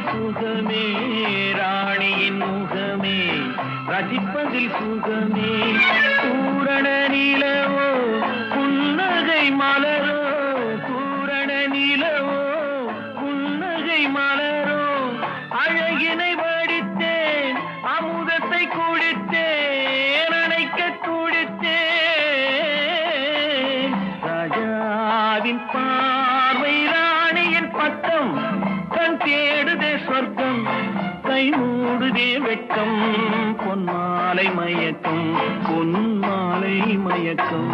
சுகமே ராணியின் முகமே ரசிப்பதில் சுகமே பூரண நிலவோ புன்னகை மலரோ பூரண நிலவோ புன்னகை மலரோ அழகினை வடித்தேன் அமுதத்தை குடித்தேன் அணைக்க துடித்தேன் ராஜாவின் பார்வை ராணியின் பட்டம் கண் தேடுதே சொர்க்கம் கை மூடுதே வெட்கம் பொன்மாலை மயக்கம் பொன்மாலை மயக்கம்